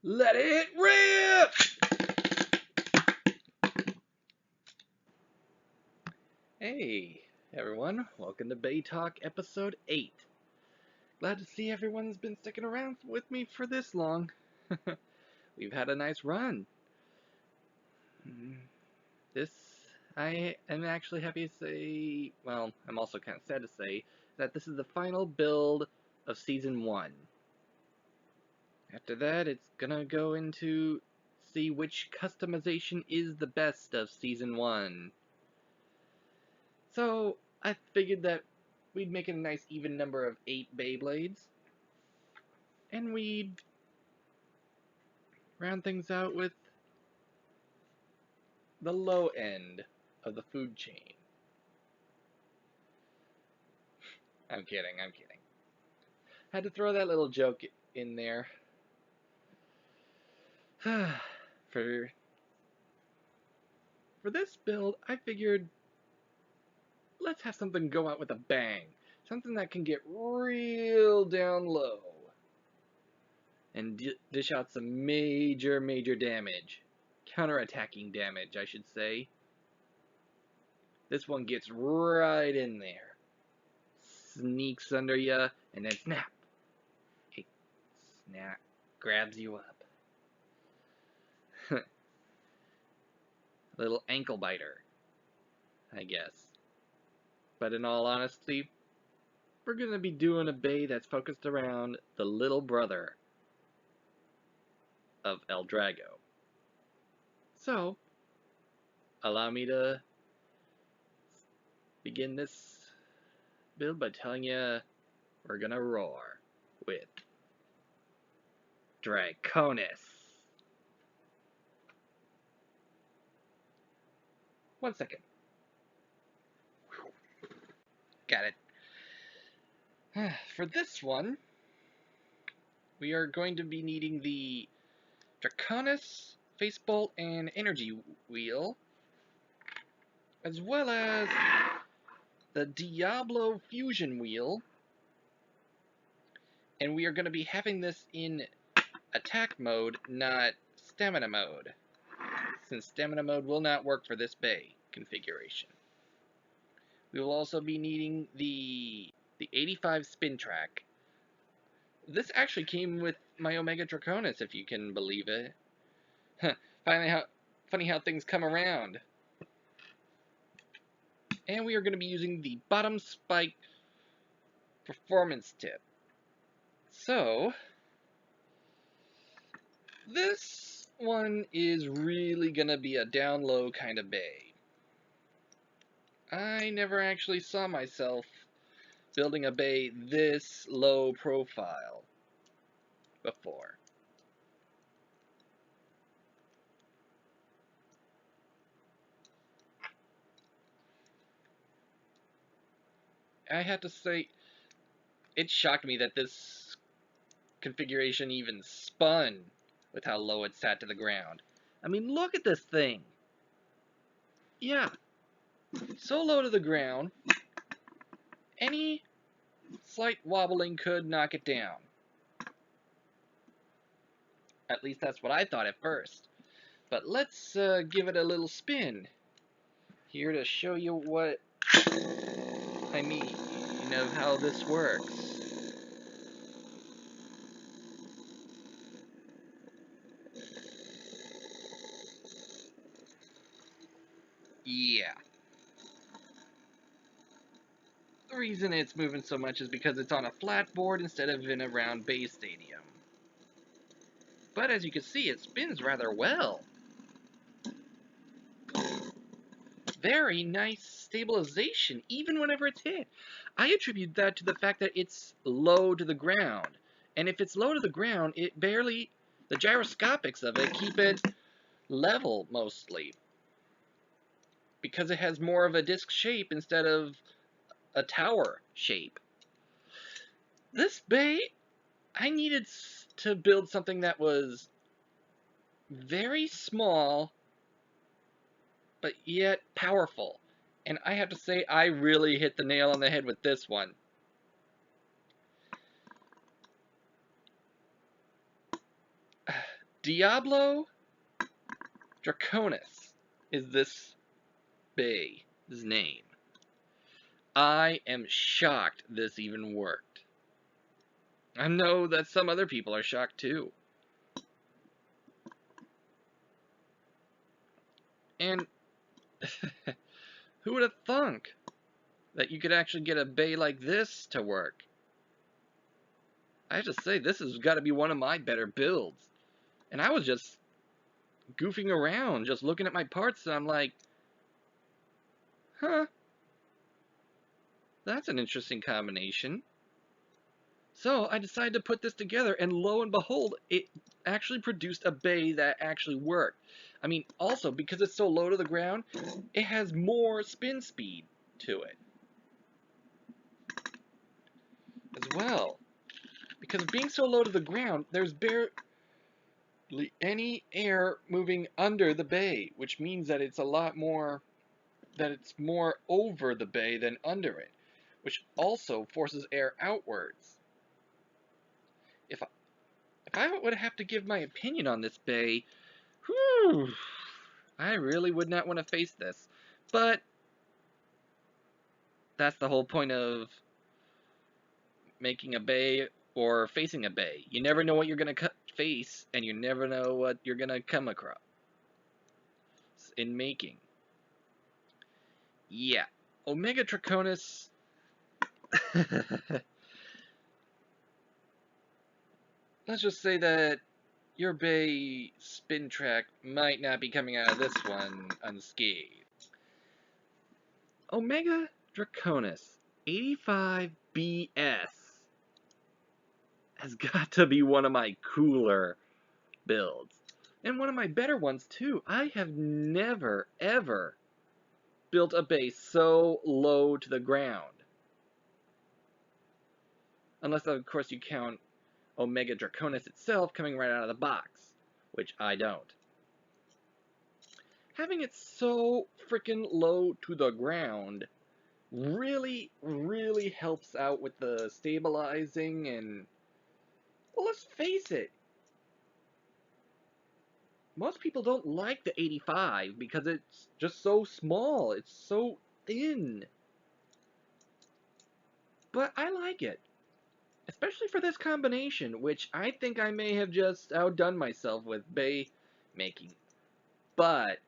Let it rip! Hey, everyone. Welcome to BeyTalk episode 8. Glad to see everyone's been sticking around with me for this long. We've had a nice run. This, I am actually happy to say, well, I'm also kind of sad to say, that this is the final build of Season 1. After that, it's gonna go into see which customization is the best of Season 1. So, I figured that we'd make it a nice even number of 8 Beyblades, and we'd round things out with the low end of the food chain. I'm kidding. Had to throw that little joke in there. For this build, I figured let's have something go out with a bang. Something that can get real down low and dish out some major damage. Counterattacking damage, I should say. This one gets right in there. Sneaks under ya, and then snap. It grabs you up. Little ankle biter, I guess. But in all honesty, we're going to be doing a bay that's focused around the little brother of El Drago. So, allow me to begin this build by telling you we're going to roar with Draconis. 1 second. Got it. For this one, we are going to be needing the Draconis, Facebolt, and Energy Wheel, as well as the Diablo Fusion Wheel, and we are going to be having this in attack mode, not stamina mode, since stamina mode will not work for this bay configuration. We will also be needing the 85 spin track. This actually came with my Omega Draconis, if you can believe it. Funny how things come around. And we are going to be using the bottom spike performance tip. So, this one is really going to be a down low kind of bay. I never actually saw myself building a bay this low profile before. I have to say, it shocked me that this configuration even spun with how low it sat to the ground. I mean, look at this thing. Yeah, so low to the ground, any slight wobbling could knock it down. At least that's what I thought at first. But let's give it a little spin here to show you what I mean of how this works. Yeah. The reason it's moving so much is because it's on a flat board instead of in a round base stadium. But as you can see, it spins rather well. Very nice stabilization, even whenever it's hit. I attribute that to the fact that it's low to the ground. And if it's low to the ground, it barely, the gyroscopics of it keep it level mostly. Because it has more of a disc shape instead of a tower shape. This bay, I needed to build something that was very small, but yet powerful. And I have to say, I really hit the nail on the head with this one. Diablo Draconis is this bay, his name. I am shocked this even worked. I know that some other people are shocked too. And who would have thunk that you could actually get a bay like this to work? I have to say, this has got to be one of my better builds. And I was just goofing around, just looking at my parts, and I'm like, huh, that's an interesting combination. So I decided to put this together, and lo and behold, it actually produced a bay that actually worked. I mean, also, because it's so low to the ground, it has more spin speed to it as well. Because being so low to the ground, there's barely any air moving under the bay, which means that it's a lot more, that it's more over the bay than under it, which also forces air outwards. If I would have to give my opinion on this bay, whew, I really would not want to face this. But that's the whole point of making a bay or facing a bay. You never know what you're going to face, and you never know what you're going to come across in making. Yeah. Omega Draconis. Let's just say that your bay spin track might not be coming out of this one unscathed. Omega Draconis 85BS has got to be one of my cooler builds. And one of my better ones too. I have never, ever built a base so low to the ground. Unless, of course, you count Omega Draconis itself coming right out of the box, which I don't. Having it so freaking low to the ground really, really helps out with the stabilizing and, well, let's face it, most people don't like the 85 because it's just so small, it's so thin. But I like it. Especially for this combination, which I think I may have just outdone myself with bay making. But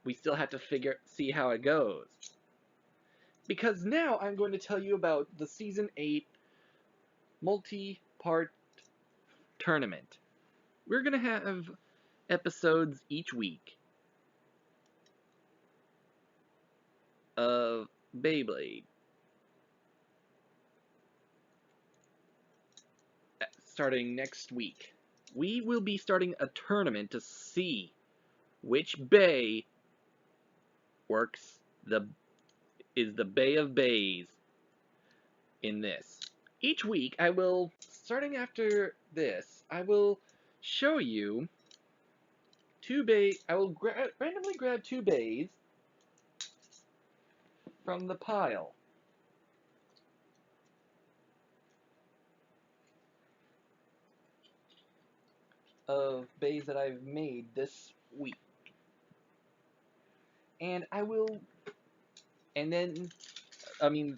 we still have to see how it goes. Because now I'm going to tell you about the Season 8 multi-part tournament. We're going to have episodes each week of Beyblade. Starting next week. We will be starting a tournament to see which bay is the bay of bays in this. Each week I will, starting after this, I will show you I will randomly grab 2 bays from the pile of bays that I've made this week. And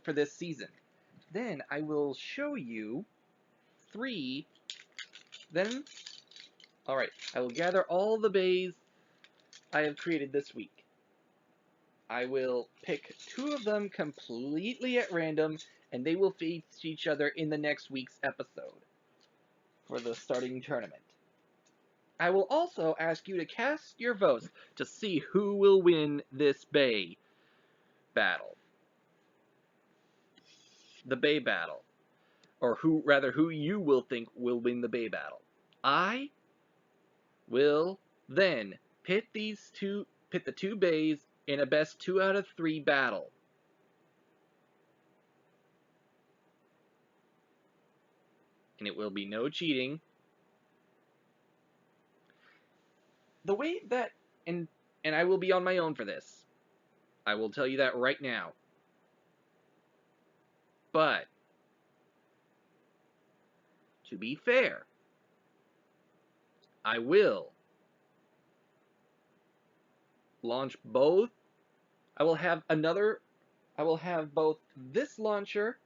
for this season. Then I will show you 3, alright, I will gather all the bays I have created this week. I will pick 2 of them completely at random, and they will face each other in the next week's episode for the starting tournament. I will also ask you to cast your votes to see who will win this bay battle. The bay battle. Or who you will think will win the bay battle. I will then pit the 2 bays in a best 2 out of 3 battle. And it will be no cheating. The way that, and I will be on my own for this. I will tell you that right now. But, to be fair, I will launch both. I will have another. I will have both this launcher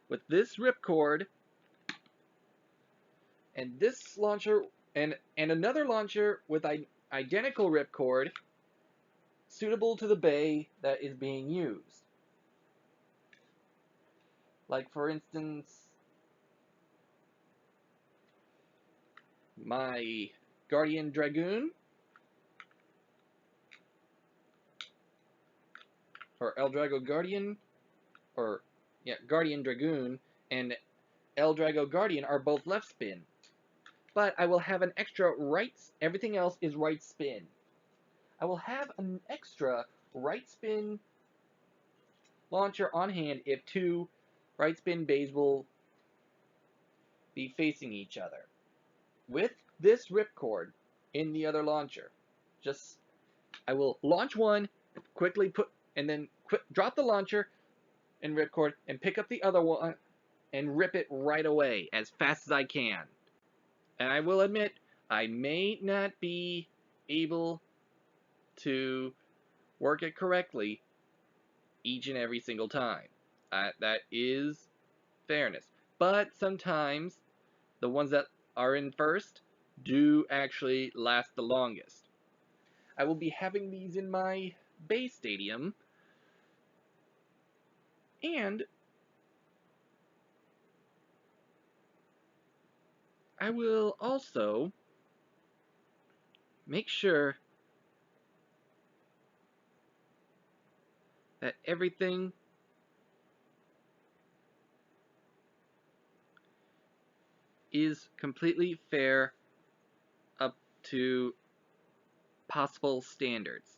with this ripcord and this launcher and another launcher with identical ripcord suitable to the bay that is being used. Like for instance, my Guardian Dragoon or El Drago Guardian or yeah, Guardian Dragoon and El Drago Guardian are both left spin. But I will have an extra right, everything else is right spin. I will have an extra right spin launcher on hand if two right spin bays will be facing each other. With this ripcord in the other launcher, just I will launch one, quickly put, and then drop the launcher and ripcord, and pick up the other one and rip it right away as fast as I can. And I will admit, I may not be able to work it correctly each and every single time. That is fairness. But sometimes the ones that are in first do actually last the longest. I will be having these in my base stadium, and I will also make sure that everything is completely fair up to possible standards.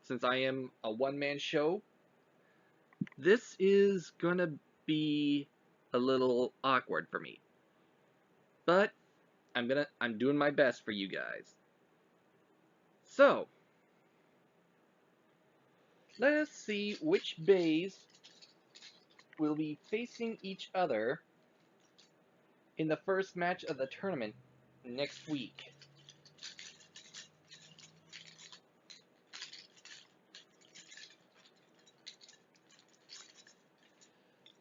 Since I am a one-man show, this is gonna be a little awkward for me. But I'm doing my best for you guys. So, let us see which bays will be facing each other in the first match of the tournament next week.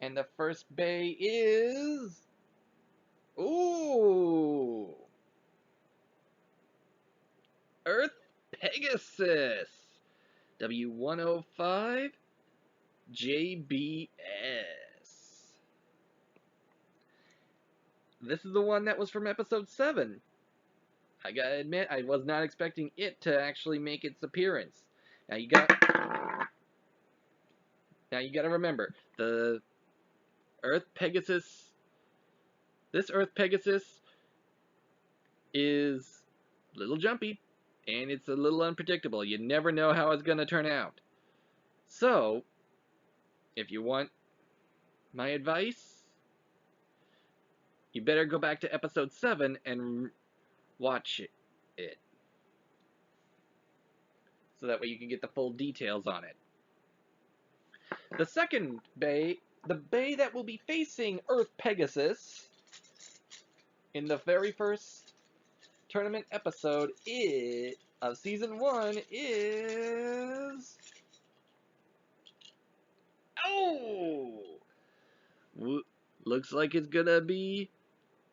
And the first bay is... Ooh! Earth Pegasus! W105 JBS. This is the one that was from episode 7. I gotta admit, I was not expecting it to actually make its appearance. Now you gotta remember, the Earth Pegasus, this Earth Pegasus is a little jumpy, and it's a little unpredictable. You never know how it's gonna turn out. So, if you want my advice, you better go back to episode 7 and watch it. So that way you can get the full details on it. The second bay, the bay that will be facing Earth Pegasus in the very first tournament episode of season 1 is... Oh! Looks like it's gonna be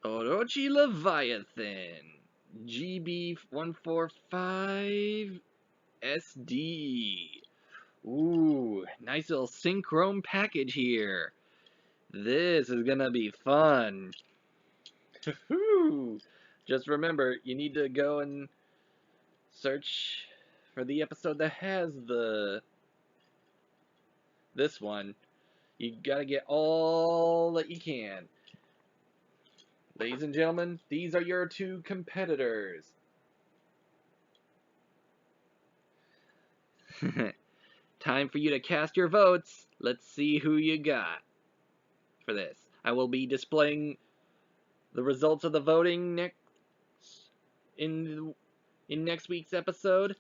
Orochi Leviathan GB145 SD. Ooh, nice little synchrone package here. This is gonna be fun. Just remember, you need to go and search for the episode that has this one. You gotta get all that you can. Ladies and gentlemen, these are your two competitors. Time for you to cast your votes. Let's see who you got for this. I will be displaying the results of the voting in next week's episode.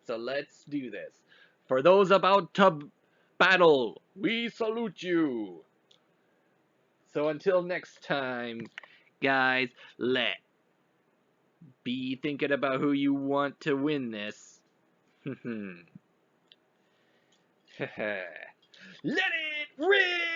So let's do this. For those about to battle, we salute you. So until next time, guys, let Be thinking about who you want to win this. Let it rip!